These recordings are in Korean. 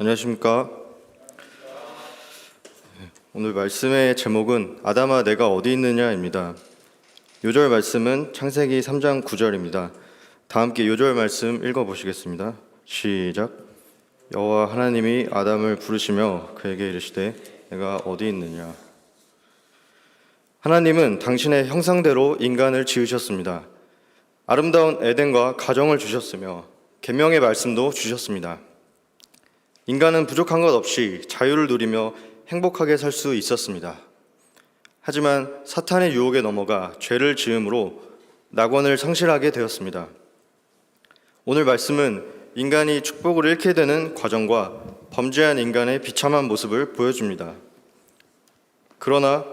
안녕하십니까. 오늘 말씀의 제목은 아담아 내가 어디 있느냐입니다. 요절 말씀은 창세기 3장 9절입니다. 다 함께 요절 말씀 읽어보시겠습니다. 시작. 여호와 하나님이 아담을 부르시며 그에게 이르시되 내가 어디 있느냐. 하나님은 당신의 형상대로 인간을 지으셨습니다. 아름다운 에덴과 가정을 주셨으며 계명의 말씀도 주셨습니다. 인간은 부족한 것 없이 자유를 누리며 행복하게 살 수 있었습니다. 하지만 사탄의 유혹에 넘어가 죄를 지음으로 낙원을 상실하게 되었습니다. 오늘 말씀은 인간이 축복을 잃게 되는 과정과 범죄한 인간의 비참한 모습을 보여줍니다. 그러나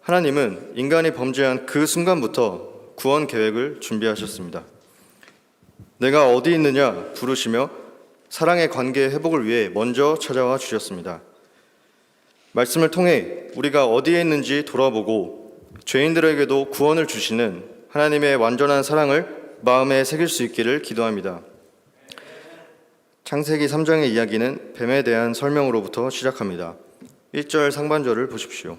하나님은 인간이 범죄한 그 순간부터 구원 계획을 준비하셨습니다. 내가 어디 있느냐 부르시며 사랑의 관계 회복을 위해 먼저 찾아와 주셨습니다. 말씀을 통해 우리가 어디에 있는지 돌아보고 죄인들에게도 구원을 주시는 하나님의 완전한 사랑을 마음에 새길 수 있기를 기도합니다. 창세기 3장의 이야기는 뱀에 대한 설명으로부터 시작합니다. 1절 상반절을 보십시오.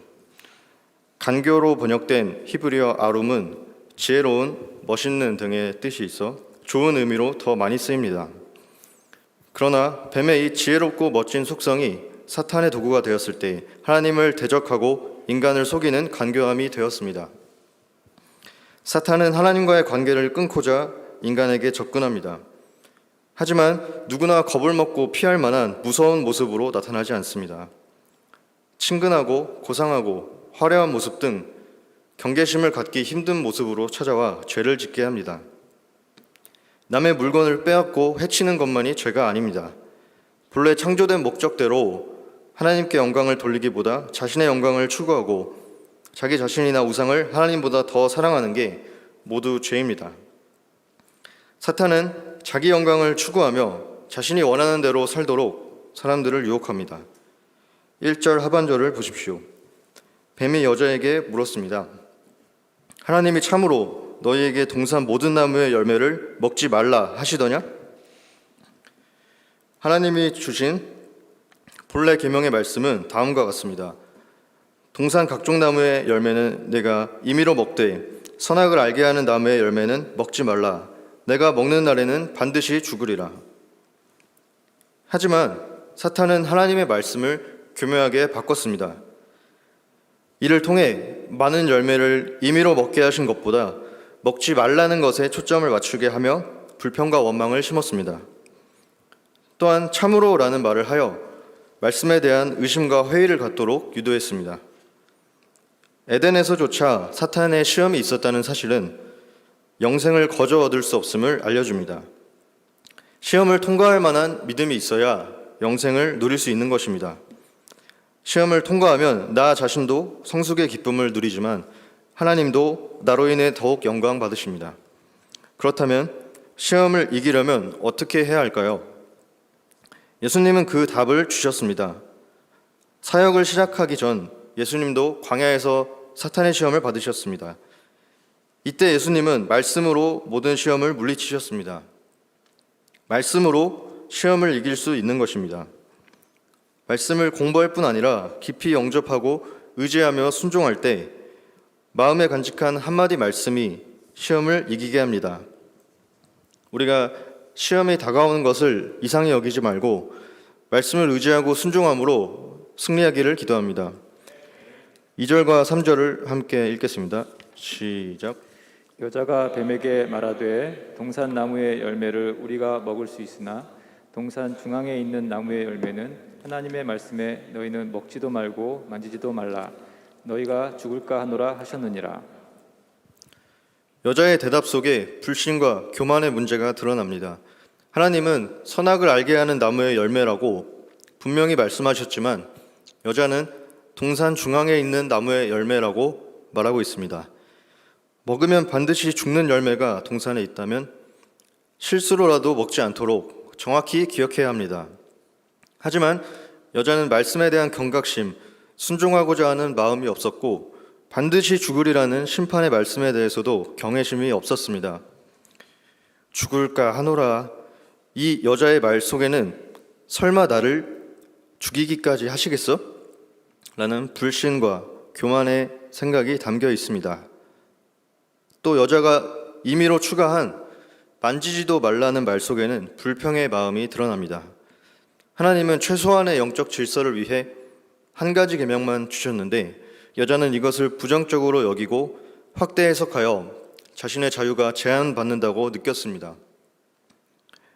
간교로 번역된 히브리어 아룸은 지혜로운, 멋있는 등의 뜻이 있어 좋은 의미로 더 많이 쓰입니다. 그러나 뱀의 이 지혜롭고 멋진 속성이 사탄의 도구가 되었을 때 하나님을 대적하고 인간을 속이는 간교함이 되었습니다. 사탄은 하나님과의 관계를 끊고자 인간에게 접근합니다. 하지만 누구나 겁을 먹고 피할 만한 무서운 모습으로 나타나지 않습니다. 친근하고 고상하고 화려한 모습 등 경계심을 갖기 힘든 모습으로 찾아와 죄를 짓게 합니다. 남의 물건을 빼앗고 해치는 것만이 죄가 아닙니다. 본래 창조된 목적대로 하나님께 영광을 돌리기보다 자신의 영광을 추구하고 자기 자신이나 우상을 하나님보다 더 사랑하는 게 모두 죄입니다. 사탄은 자기 영광을 추구하며 자신이 원하는 대로 살도록 사람들을 유혹합니다. 1절 하반절을 보십시오. 뱀이 여자에게 물었습니다. 하나님이 참으로 너희에게 동산 모든 나무의 열매를 먹지 말라 하시더냐? 하나님이 주신 본래 계명의 말씀은 다음과 같습니다. 동산 각종 나무의 열매는 내가 임의로 먹되 선악을 알게 하는 나무의 열매는 먹지 말라. 내가 먹는 날에는 반드시 죽으리라. 하지만 사탄은 하나님의 말씀을 교묘하게 바꿨습니다. 이를 통해 많은 열매를 임의로 먹게 하신 것보다 먹지 말라는 것에 초점을 맞추게 하며 불평과 원망을 심었습니다. 또한 참으로라는 말을 하여 말씀에 대한 의심과 회의를 갖도록 유도했습니다. 에덴에서조차 사탄의 시험이 있었다는 사실은 영생을 거저 얻을 수 없음을 알려줍니다. 시험을 통과할 만한 믿음이 있어야 영생을 누릴 수 있는 것입니다. 시험을 통과하면 나 자신도 성숙의 기쁨을 누리지만 하나님도 나로 인해 더욱 영광 받으십니다. 그렇다면 시험을 이기려면 어떻게 해야 할까요? 예수님은 그 답을 주셨습니다. 사역을 시작하기 전 예수님도 광야에서 사탄의 시험을 받으셨습니다. 이때 예수님은 말씀으로 모든 시험을 물리치셨습니다. 말씀으로 시험을 이길 수 있는 것입니다. 말씀을 공부할 뿐 아니라 깊이 영접하고 의지하며 순종할 때 마음에 간직한 한마디 말씀이 시험을 이기게 합니다. 우리가 시험이 다가오는 것을 이상히 여기지 말고 말씀을 의지하고 순종함으로 승리하기를 기도합니다. 2절과 3절을 함께 읽겠습니다. 시작. 여자가 뱀에게 말하되 동산 나무의 열매를 우리가 먹을 수 있으나 동산 중앙에 있는 나무의 열매는 하나님의 말씀에 너희는 먹지도 말고 만지지도 말라. 너희가 죽을까 하노라 하셨느니라. 여자의 대답 속에 불신과 교만의 문제가 드러납니다. 하나님은 선악을 알게 하는 나무의 열매라고 분명히 말씀하셨지만 여자는 동산 중앙에 있는 나무의 열매라고 말하고 있습니다. 먹으면 반드시 죽는 열매가 동산에 있다면 실수로라도 먹지 않도록 정확히 기억해야 합니다. 하지만 여자는 말씀에 대한 경각심, 순종하고자 하는 마음이 없었고 반드시 죽으리라는 심판의 말씀에 대해서도 경외심이 없었습니다. 죽을까 하노라. 이 여자의 말 속에는 설마 나를 죽이기까지 하시겠어? 라는 불신과 교만의 생각이 담겨 있습니다. 또 여자가 임의로 추가한 만지지도 말라는 말 속에는 불평의 마음이 드러납니다. 하나님은 최소한의 영적 질서를 위해 한 가지 계명만 주셨는데 여자는 이것을 부정적으로 여기고 확대 해석하여 자신의 자유가 제한받는다고 느꼈습니다.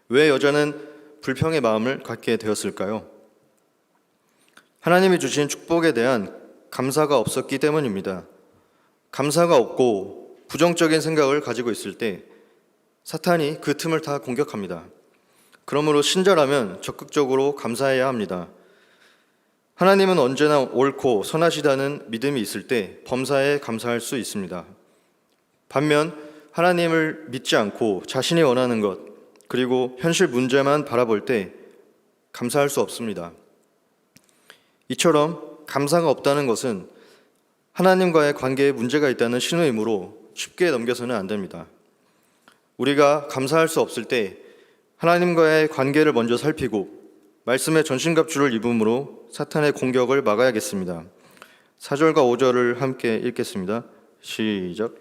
왜 여자는 불평의 마음을 갖게 되었을까요? 하나님이 주신 축복에 대한 감사가 없었기 때문입니다. 감사가 없고 부정적인 생각을 가지고 있을 때 사탄이 그 틈을 타 공격합니다. 그러므로 신자라면 적극적으로 감사해야 합니다. 하나님은 언제나 옳고 선하시다는 믿음이 있을 때 범사에 감사할 수 있습니다. 반면 하나님을 믿지 않고 자신이 원하는 것 그리고 현실 문제만 바라볼 때 감사할 수 없습니다. 이처럼 감사가 없다는 것은 하나님과의 관계에 문제가 있다는 신호이므로 쉽게 넘겨서는 안 됩니다. 우리가 감사할 수 없을 때 하나님과의 관계를 먼저 살피고 말씀의 전신갑주를 입음으로 사탄의 공격을 막아야겠습니다. 4절과 5절을 함께 읽겠습니다. 시작.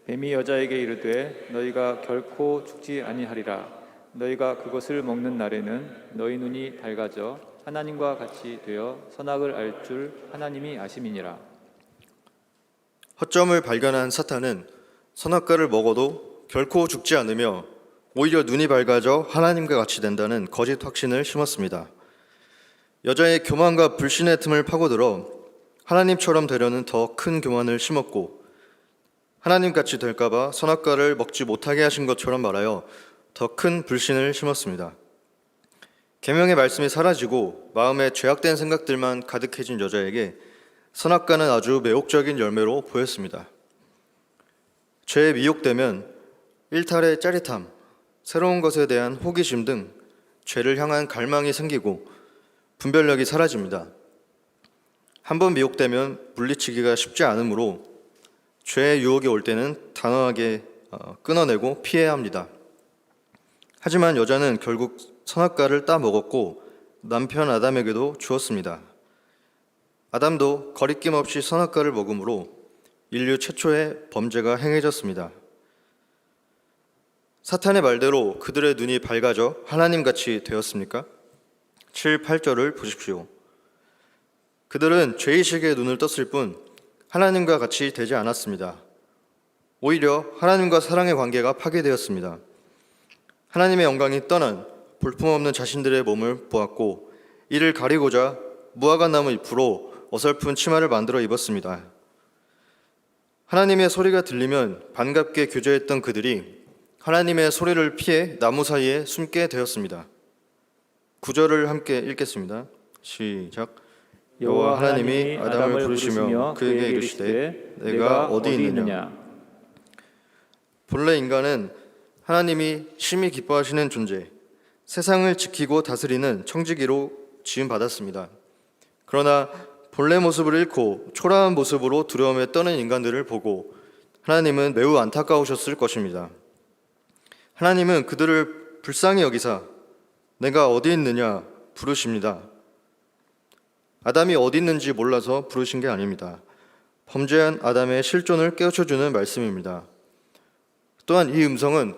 뱀이 여자에게 이르되 너희가 결코 죽지 아니하리라. 너희가 그것을 먹는 날에는 너희 눈이 밝아져 하나님과 같이 되어 선악을 알 줄 하나님이 아심이니라. 허점을 발견한 사탄은 선악과를 먹어도 결코 죽지 않으며 오히려 눈이 밝아져 하나님과 같이 된다는 거짓 확신을 심었습니다. 여자의 교만과 불신의 틈을 파고들어 하나님처럼 되려는 더 큰 교만을 심었고 하나님같이 될까봐 선악과를 먹지 못하게 하신 것처럼 말하여 더 큰 불신을 심었습니다. 계명의 말씀이 사라지고 마음에 죄악된 생각들만 가득해진 여자에게 선악과는 아주 매혹적인 열매로 보였습니다. 죄에 미혹되면 일탈의 짜릿함, 새로운 것에 대한 호기심 등 죄를 향한 갈망이 생기고 분별력이 사라집니다. 한번 미혹되면 물리치기가 쉽지 않으므로 죄의 유혹이 올 때는 단호하게 끊어내고 피해야 합니다. 하지만 여자는 결국 선악과를 따먹었고 남편 아담에게도 주었습니다. 아담도 거리낌 없이 선악과를 먹음으로 인류 최초의 범죄가 행해졌습니다. 사탄의 말대로 그들의 눈이 밝아져 하나님같이 되었습니까? 7, 8절을 보십시오. 그들은 죄의식에 눈을 떴을 뿐 하나님과 같이 되지 않았습니다. 오히려 하나님과 사랑의 관계가 파괴되었습니다. 하나님의 영광이 떠난 볼품없는 자신들의 몸을 보았고 이를 가리고자 무화과 나무 잎으로 어설픈 치마를 만들어 입었습니다. 하나님의 소리가 들리면 반갑게 교제했던 그들이 하나님의 소리를 피해 나무 사이에 숨게 되었습니다. 9절을 함께 읽겠습니다. 시작. 여호와 하나님이 아담을 부르시며 그에게 이르시되 내가 어디 있느냐. 본래 인간은 하나님이 심히 기뻐하시는 존재, 세상을 지키고 다스리는 청지기로 지음받았습니다. 그러나 본래 모습을 잃고 초라한 모습으로 두려움에 떠는 인간들을 보고 하나님은 매우 안타까우셨을 것입니다. 하나님은 그들을 불쌍히 여기사 내가 어디 있느냐 부르십니다. 아담이 어디 있는지 몰라서 부르신 게 아닙니다. 범죄한 아담의 실존을 깨우쳐주는 말씀입니다. 또한 이 음성은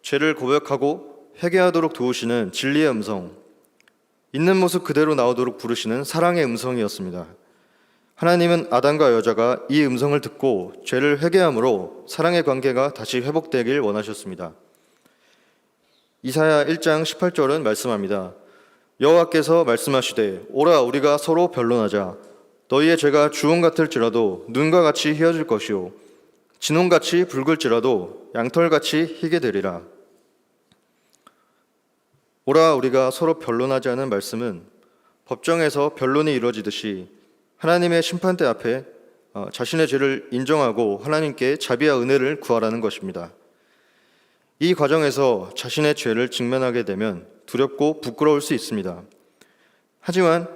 죄를 고백하고 회개하도록 도우시는 진리의 음성, 있는 모습 그대로 나오도록 부르시는 사랑의 음성이었습니다. 하나님은 아담과 여자가 이 음성을 듣고 죄를 회개함으로 사랑의 관계가 다시 회복되길 원하셨습니다. 이사야 1장 18절은 말씀합니다. 여호와께서 말씀하시되 오라 우리가 서로 변론하자. 너희의 죄가 주홍 같을지라도 눈과 같이 희어질 것이요 진홍같이 붉을지라도 양털같이 희게 되리라. 오라 우리가 서로 변론하자는 말씀은 법정에서 변론이 이루어지듯이 하나님의 심판대 앞에 자신의 죄를 인정하고 하나님께 자비와 은혜를 구하라는 것입니다. 이 과정에서 자신의 죄를 직면하게 되면 두렵고 부끄러울 수 있습니다. 하지만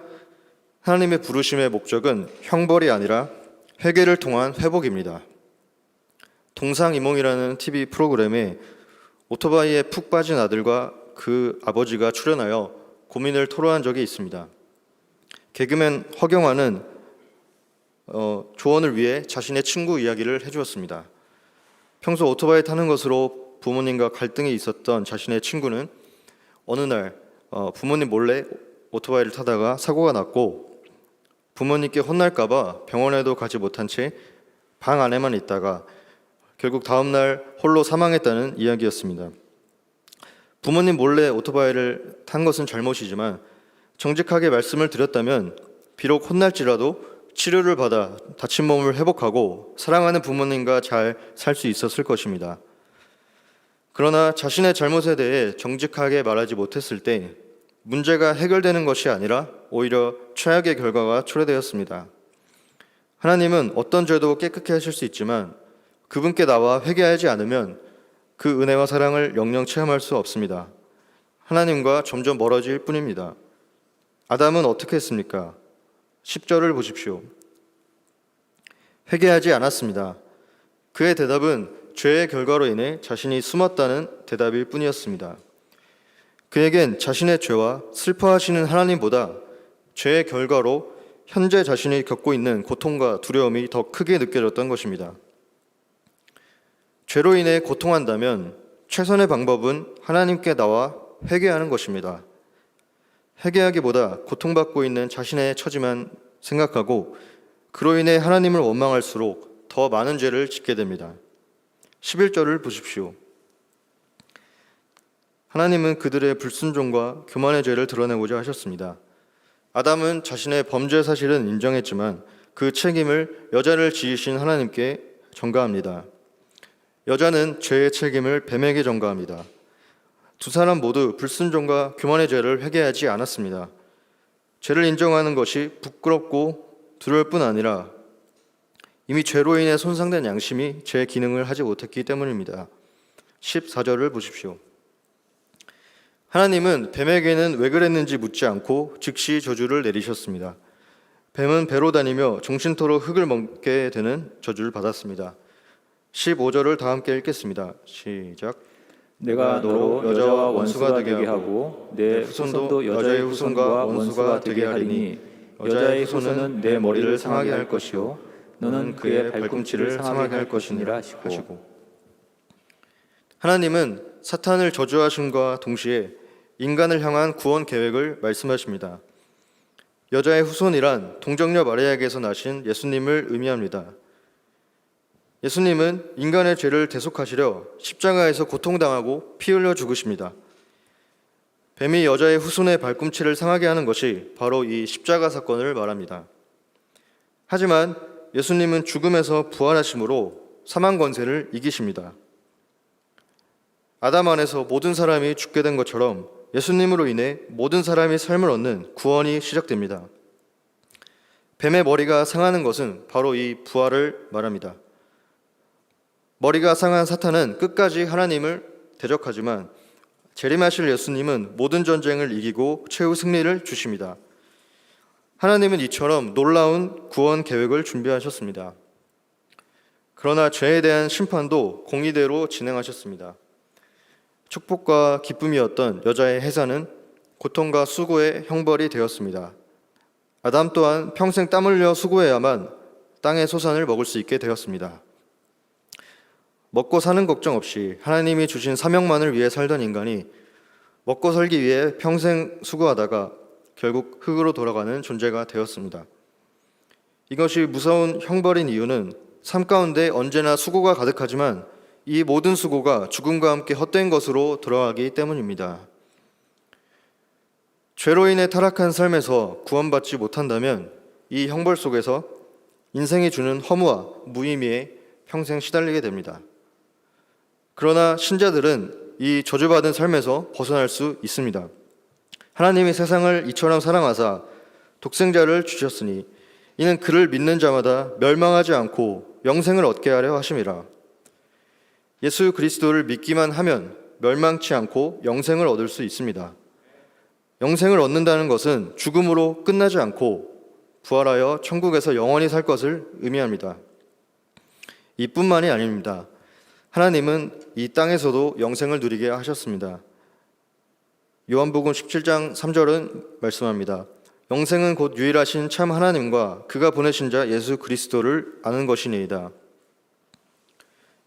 하나님의 부르심의 목적은 형벌이 아니라 회개를 통한 회복입니다. 동상이몽이라는 TV 프로그램에 오토바이에 푹 빠진 아들과 그 아버지가 출연하여 고민을 토로한 적이 있습니다. 개그맨 허경환은 조언을 위해 자신의 친구 이야기를 해주었습니다. 평소 오토바이 타는 것으로 부모님과 갈등이 있었던 자신의 친구는 어느 날 부모님 몰래 오토바이를 타다가 사고가 났고 부모님께 혼날까봐 병원에도 가지 못한 채 방 안에만 있다가 결국 다음 날 홀로 사망했다는 이야기였습니다. 부모님 몰래 오토바이를 탄 것은 잘못이지만 정직하게 말씀을 드렸다면 비록 혼날지라도 치료를 받아 다친 몸을 회복하고 사랑하는 부모님과 잘 살 수 있었을 것입니다. 그러나 자신의 잘못에 대해 정직하게 말하지 못했을 때 문제가 해결되는 것이 아니라 오히려 최악의 결과가 초래되었습니다. 하나님은 어떤 죄도 깨끗게 하실 수 있지만 그분께 나와 회개하지 않으면 그 은혜와 사랑을 영영 체험할 수 없습니다. 하나님과 점점 멀어질 뿐입니다. 아담은 어떻게 했습니까? 10절을 보십시오. 회개하지 않았습니다. 그의 대답은 죄의 결과로 인해 자신이 숨었다는 대답일 뿐이었습니다. 그에겐 자신의 죄와 슬퍼하시는 하나님보다 죄의 결과로 현재 자신이 겪고 있는 고통과 두려움이 더 크게 느껴졌던 것입니다. 죄로 인해 고통한다면 최선의 방법은 하나님께 나와 회개하는 것입니다. 회개하기보다 고통받고 있는 자신의 처지만 생각하고 그로 인해 하나님을 원망할수록 더 많은 죄를 짓게 됩니다. 11절을 보십시오. 하나님은 그들의 불순종과 교만의 죄를 드러내고자 하셨습니다. 아담은 자신의 범죄 사실은 인정했지만 그 책임을 여자를 지으신 하나님께 전가합니다. 여자는 죄의 책임을 뱀에게 전가합니다. 두 사람 모두 불순종과 교만의 죄를 회개하지 않았습니다. 죄를 인정하는 것이 부끄럽고 두려울 뿐 아니라 이미 죄로 인해 손상된 양심이 제 기능을 하지 못했기 때문입니다. 14절을 보십시오. 하나님은 뱀에게는 왜 그랬는지 묻지 않고 즉시 저주를 내리셨습니다. 뱀은 배로 다니며 정신토록 흙을 먹게 되는 저주를 받았습니다. 15절을 다 함께 읽겠습니다. 시작. 내가 너로 여자와 원수가 되게 하고 내 후손도 여자의 후손과 원수가 되게 하리니 여자의 후손은 내 머리를 상하게 할 것이요 너는 그의 발꿈치를 상하게 할 것이니라 하시고. 하나님은 사탄을 저주하심과 동시에 인간을 향한 구원 계획을 말씀하십니다. 여자의 후손이란 동정녀 마리아에게서 나신 예수님을 의미합니다. 예수님은 인간의 죄를 대속하시려 십자가에서 고통당하고 피 흘려 죽으십니다. 뱀이 여자의 후손의 발꿈치를 상하게 하는 것이 바로 이 십자가 사건을 말합니다. 하지만 예수님은 죽음에서 부활하심으로 사망 권세를 이기십니다. 아담 안에서 모든 사람이 죽게 된 것처럼 예수님으로 인해 모든 사람이 삶을 얻는 구원이 시작됩니다. 뱀의 머리가 상하는 것은 바로 이 부활을 말합니다. 머리가 상한 사탄은 끝까지 하나님을 대적하지만 재림하실 예수님은 모든 전쟁을 이기고 최후 승리를 주십니다. 하나님은 이처럼 놀라운 구원 계획을 준비하셨습니다. 그러나 죄에 대한 심판도 공의대로 진행하셨습니다. 축복과 기쁨이었던 여자의 해산은 고통과 수고의 형벌이 되었습니다. 아담 또한 평생 땀 흘려 수고해야만 땅의 소산을 먹을 수 있게 되었습니다. 먹고 사는 걱정 없이 하나님이 주신 사명만을 위해 살던 인간이 먹고 살기 위해 평생 수고하다가 결국 흙으로 돌아가는 존재가 되었습니다. 이것이 무서운 형벌인 이유는 삶 가운데 언제나 수고가 가득하지만 이 모든 수고가 죽음과 함께 헛된 것으로 돌아가기 때문입니다. 죄로 인해 타락한 삶에서 구원받지 못한다면 이 형벌 속에서 인생이 주는 허무와 무의미에 평생 시달리게 됩니다. 그러나 신자들은 이 저주받은 삶에서 벗어날 수 있습니다. 하나님이 세상을 이처럼 사랑하사 독생자를 주셨으니 이는 그를 믿는 자마다 멸망하지 않고 영생을 얻게 하려 하심이라. 예수 그리스도를 믿기만 하면 멸망치 않고 영생을 얻을 수 있습니다. 영생을 얻는다는 것은 죽음으로 끝나지 않고 부활하여 천국에서 영원히 살 것을 의미합니다. 이뿐만이 아닙니다. 하나님은 이 땅에서도 영생을 누리게 하셨습니다. 요한복음 17장 3절은 말씀합니다. 영생은 곧 유일하신 참 하나님과 그가 보내신 자 예수 그리스도를 아는 것이니이다.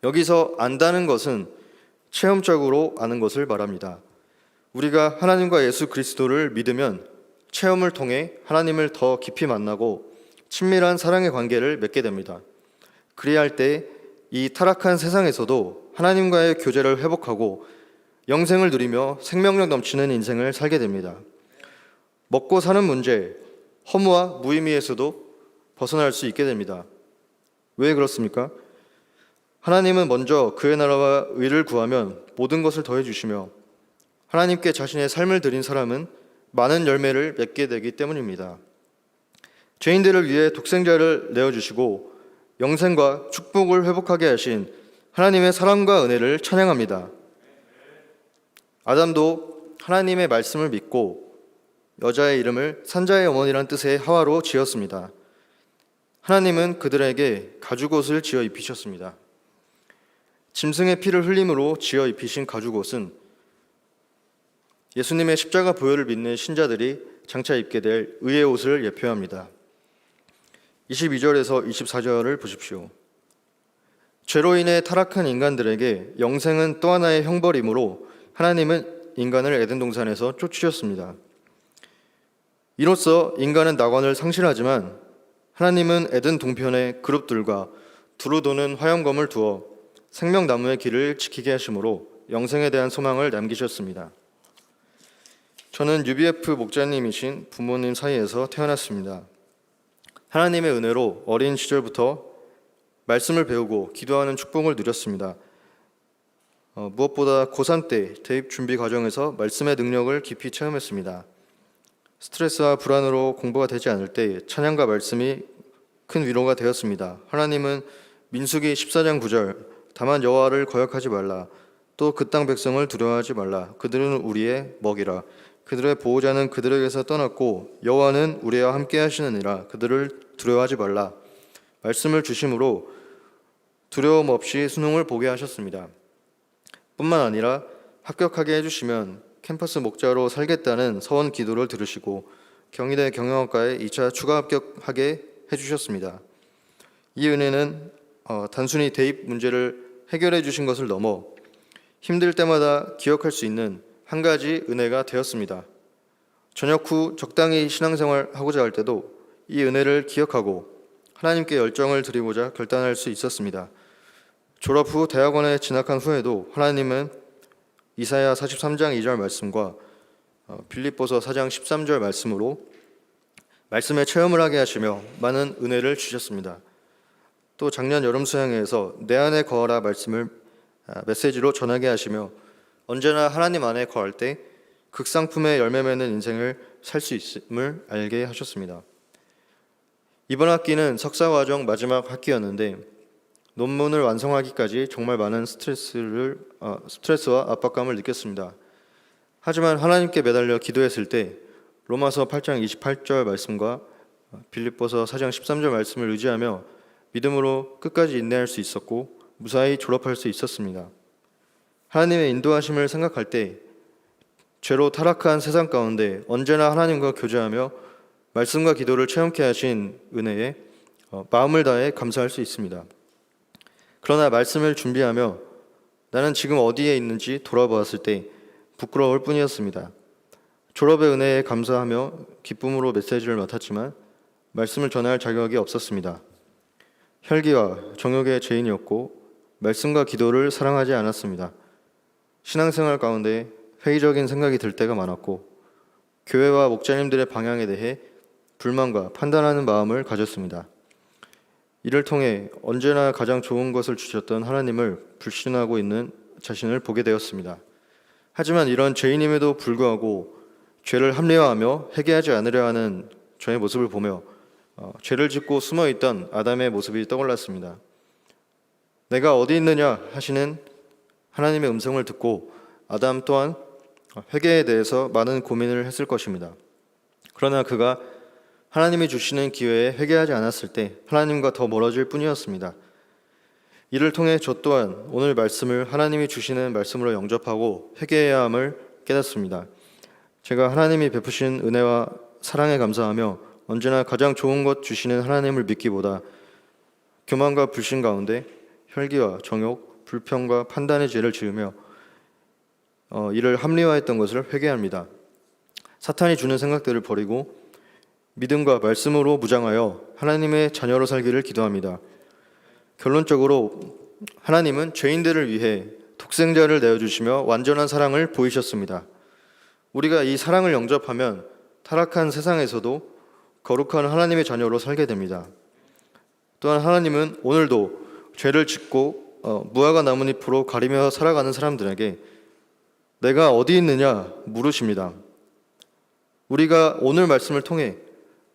여기서 안다는 것은 체험적으로 아는 것을 말합니다. 우리가 하나님과 예수 그리스도를 믿으면 체험을 통해 하나님을 더 깊이 만나고 친밀한 사랑의 관계를 맺게 됩니다. 그리할 때 이 타락한 세상에서도 하나님과의 교제를 회복하고 영생을 누리며 생명력 넘치는 인생을 살게 됩니다. 먹고 사는 문제, 허무와 무의미에서도 벗어날 수 있게 됩니다. 왜 그렇습니까? 하나님은 먼저 그의 나라와 의를 구하면 모든 것을 더해 주시며 하나님께 자신의 삶을 드린 사람은 많은 열매를 맺게 되기 때문입니다. 죄인들을 위해 독생자를 내어주시고 영생과 축복을 회복하게 하신 하나님의 사랑과 은혜를 찬양합니다. 아담도 하나님의 말씀을 믿고 여자의 이름을 산자의 어머니란 뜻의 하와로 지었습니다. 하나님은 그들에게 가죽옷을 지어 입히셨습니다. 짐승의 피를 흘림으로 지어 입히신 가죽옷은 예수님의 십자가 보혈을 믿는 신자들이 장차 입게 될 의의 옷을 예표합니다. 22절에서 24절을 보십시오. 죄로 인해 타락한 인간들에게 영생은 또 하나의 형벌이므로 하나님은 인간을 에덴 동산에서 쫓으셨습니다. 이로써 인간은 낙원을 상실하지만 하나님은 에덴 동편의 그룹들과 두루 도는 화염검을 두어 생명나무의 길을 지키게 하심으로 영생에 대한 소망을 남기셨습니다. 저는 UBF 목자님이신 부모님 사이에서 태어났습니다. 하나님의 은혜로 어린 시절부터 말씀을 배우고 기도하는 축복을 누렸습니다. 무엇보다 고3 때 대입 준비 과정에서 말씀의 능력을 깊이 체험했습니다. 스트레스와 불안으로 공부가 되지 않을 때 찬양과 말씀이 큰 위로가 되었습니다. 하나님은 민수기 14장 9절 다만 여호와를 거역하지 말라 또 그 땅 백성을 두려워하지 말라 그들은 우리의 먹이라 그들의 보호자는 그들에게서 떠났고 여호와는 우리와 함께 하시느니라 그들을 두려워하지 말라 말씀을 주심으로 두려움 없이 수능을 보게 하셨습니다. 뿐만 아니라 합격하게 해주시면 캠퍼스 목자로 살겠다는 서원 기도를 들으시고 경희대 경영학과에 2차 추가 합격하게 해주셨습니다. 이 은혜는 단순히 대입 문제를 해결해 주신 것을 넘어 힘들 때마다 기억할 수 있는 한 가지 은혜가 되었습니다. 전역 후 적당히 신앙생활 하고자 할 때도 이 은혜를 기억하고 하나님께 열정을 드리고자 결단할 수 있었습니다. 졸업 후 대학원에 진학한 후에도 하나님은 이사야 43장 2절 말씀과 빌립보서 4장 13절 말씀으로 말씀에 체험을 하게 하시며 많은 은혜를 주셨습니다. 또 작년 여름 수양회에서 내 안에 거하라 말씀을 메시지로 전하게 하시며 언제나 하나님 안에 거할 때 극상품의 열매 맺는 인생을 살 수 있음을 알게 하셨습니다. 이번 학기는 석사과정 마지막 학기였는데 논문을 완성하기까지 정말 많은 스트레스와 압박감을 느꼈습니다. 하지만 하나님께 매달려 기도했을 때 로마서 8장 28절 말씀과 빌립보서 4장 13절 말씀을 의지하며 믿음으로 끝까지 인내할 수 있었고 무사히 졸업할 수 있었습니다. 하나님의 인도하심을 생각할 때 죄로 타락한 세상 가운데 언제나 하나님과 교제하며 말씀과 기도를 체험케 하신 은혜에 마음을 다해 감사할 수 있습니다. 그러나 말씀을 준비하며 나는 지금 어디에 있는지 돌아보았을 때 부끄러울 뿐이었습니다. 졸업의 은혜에 감사하며 기쁨으로 메시지를 맡았지만 말씀을 전할 자격이 없었습니다. 혈기와 정욕의 죄인이었고 말씀과 기도를 사랑하지 않았습니다. 신앙생활 가운데 회의적인 생각이 들 때가 많았고 교회와 목자님들의 방향에 대해 불만과 판단하는 마음을 가졌습니다. 이를 통해 언제나 가장 좋은 것을 주셨던 하나님을 불신하고 있는 자신을 보게 되었습니다. 하지만 이런 죄인임에도 불구하고 죄를 합리화하며 회개하지 않으려 하는 저의 모습을 보며 죄를 짓고 숨어있던 아담의 모습이 떠올랐습니다. 내가 어디 있느냐 하시는 하나님의 음성을 듣고 아담 또한 회개에 대해서 많은 고민을 했을 것입니다. 그러나 그가 하나님이 주시는 기회에 회개하지 않았을 때 하나님과 더 멀어질 뿐이었습니다. 이를 통해 저 또한 오늘 말씀을 하나님이 주시는 말씀으로 영접하고 회개해야 함을 깨닫습니다. 제가 하나님이 베푸신 은혜와 사랑에 감사하며 언제나 가장 좋은 것 주시는 하나님을 믿기보다 교만과 불신 가운데 혈기와 정욕, 불평과 판단의 죄를 지으며 이를 합리화했던 것을 회개합니다. 사탄이 주는 생각들을 버리고 믿음과 말씀으로 무장하여 하나님의 자녀로 살기를 기도합니다. 결론적으로 하나님은 죄인들을 위해 독생자를 내어주시며 완전한 사랑을 보이셨습니다. 우리가 이 사랑을 영접하면 타락한 세상에서도 거룩한 하나님의 자녀로 살게 됩니다. 또한 하나님은 오늘도 죄를 짓고 무화과 나뭇잎으로 가리며 살아가는 사람들에게 내가 어디 있느냐 물으십니다. 우리가 오늘 말씀을 통해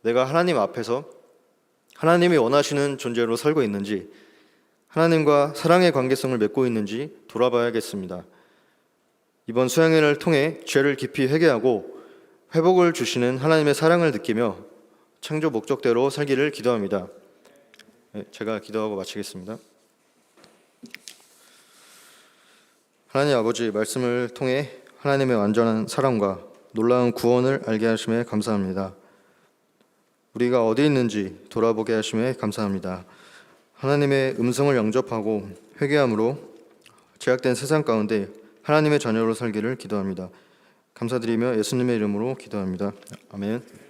내가 하나님 앞에서 하나님이 원하시는 존재로 살고 있는지, 하나님과 사랑의 관계성을 맺고 있는지 돌아봐야겠습니다. 이번 수양회를 통해 죄를 깊이 회개하고 회복을 주시는 하나님의 사랑을 느끼며 창조 목적대로 살기를 기도합니다. 제가 기도하고 마치겠습니다. 하나님 아버지, 말씀을 통해 하나님의 완전한 사랑과 놀라운 구원을 알게 하심에 감사합니다. 우리가 어디 있는지 돌아보게 하심에 감사합니다. 하나님의 음성을 영접하고 회개함으로 제약된 세상 가운데 하나님의 자녀로 살기를 기도합니다. 감사드리며 예수님의 이름으로 기도합니다. 아멘.